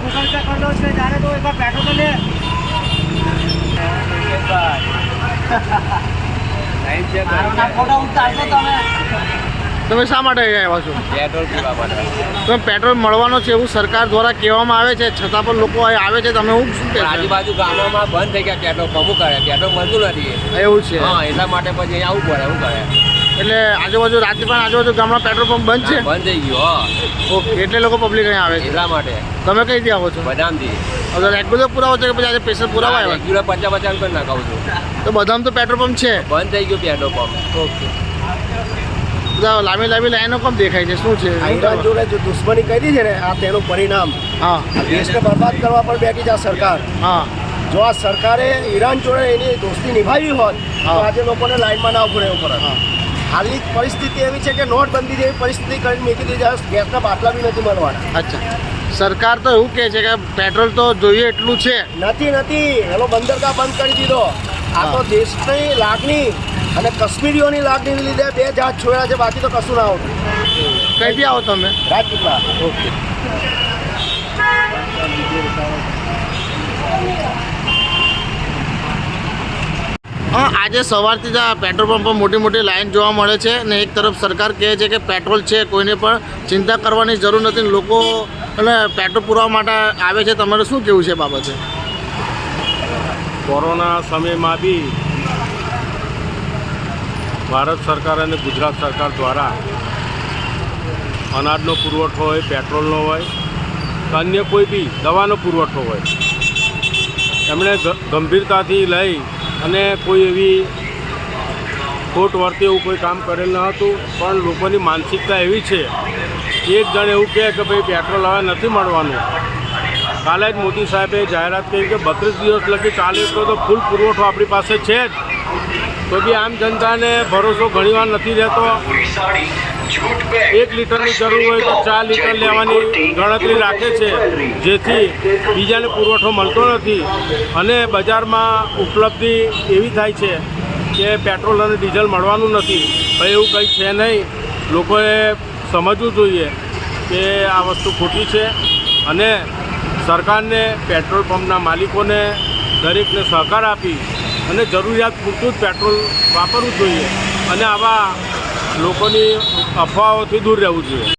Google pay કરી દો છે ત્યારે તો એક પેટ્રોલ તો લે ફોટો ઉતારશો તમે શા માટે આવ્યા છો? પેટ્રોલ પીવા માટે. તમે પેટ્રોલ મળવાનો છે એવું સરકાર દ્વારા કહેવામાં આવે છે, છતાં પણ લોકો અહીં આવે છે. તમે શું કહેશો? આજુબાજુ ગામોમાં બંધ થઈ ગયા પેટ્રોલ પંપ કરે, પેટ્રોલ મળતું નથી. એવું છે? હા, એટલા માટે પછી અહીંયા આવવું પડે. શું કરે એટલે આજુબાજુ રાતે પણ આજુબાજુ ગામમાં પેટ્રોલ પંપ બંધ છે? બંધ થઈ ગયું. ઓકે, એટલે લોકો પબ્લિક અહીંયા આવે છે. એટલા માટે. તમે કઈથી આવો છો? બદામથી. હવે રેગ્યુલર પુરાવો છે કે પછી આજે સ્પેશિયલ પુરાવા આવ્યા? રેગ્યુલર 50-50 રૂપિયા નાખાવું છું. તો બધામાં તો પેટ્રોલ પંપ છે? બંધ થઈ ગયું પેટ્રોલ પંપ. ઓકે, બધા લાંબી લાંબી લાઈનો કેમ દેખાય છે? શું છે? ઈરાન જોડે જો દુશ્મની કરી છે ને, આ તેનું પરિણામ. હા દેશને બરબાદ કરવા પર બેઠી છે આ સરકાર. હા જો આ સરકારે ઈરાન જોડે એની દોસ્તી નિભાવી હોત તો આજે લોકોને લાઈનમાં ના ઉભું રહેવું પડે. હાલની પરિસ્થિતિ એવી છે કે નોટબંધી જેવી પરિસ્થિતિ કરીને મૂકી દીધી, ગેસના બાટલા બી નથી મળવાના. અચ્છા, સરકાર તો એવું કહે છે કે પેટ્રોલ તો જોઈએ એટલું છે. નથી એનો બંદરગાહ બંધ કરી દીધો. આ તો દેશની લાગણી અને કાશ્મીરીઓની લાગણીને લીધે બે જહાજ છોડ્યા છે, બાકી તો કશું ના આવતું. કઈથી આવો તમે? રાજપીપળા. ઓકે. હા, આજે સવારથી જ આ પેટ્રોલ પંપ પર મોટી મોટી લાઈન જોવા મળે છે ને એક તરફ સરકાર કહે છે કે પેટ્રોલ છે, કોઈને પણ ચિંતા કરવાની જરૂર નથી. લોકો અને પેટ્રોલ પુરાવા માટે આવે છે. તમારે શું કહેવું છે બાબતે? કોરોના સમયમાં બી ભારત સરકાર અને ગુજરાત સરકાર દ્વારા અનાજનો પુરવઠો હોય, પેટ્રોલનો હોય, અન્ય કોઈ બી દવાનો પુરવઠો હોય, એમણે ગંભીરતાથી લઈ અને કોઈ એવી ખોટ વર્તે એવું કોઈ કામ કરેલ ન હતું. પણ લોકોની માનસિકતા એવી છે, એક જણ એવું કહે કે ભાઈ પેટ્રોલ હવે નથી મળવાનું. કાલે જ મોદી સાહેબે જાહેરાત કરી કે 32 દિવસ લગી ચાલે એટલો તો ફૂલ પુરવઠો આપણી પાસે છે જ. તો બી આમ જનતાને ભરોસો ઘણીવાર નથી રહેતો. 1 લીટરની જરૂર હોય તો 4 લીટર લેવાની ગણતરી રાખે છે, જેથી બીજાને પુરવઠો મળતો નથી અને બજારમાં ઉપલબ્ધિ એવી થાય છે કે પેટ્રોલ અને ડીઝલ મળવાનું નથી. ભાઈ એવું કંઈ છે નહીં. લોકોએ સમજવું જોઈએ કે આ વસ્તુ ખોટી છે અને સરકારને પેટ્રોલ પંપના માલિકોને દરેકને સહકાર આપી અને જરૂરિયાત પૂરતું જ પેટ્રોલ વાપરવું જોઈએ અને આવા લોકોની અફવાઓથી દૂર રહેવું જોઈએ.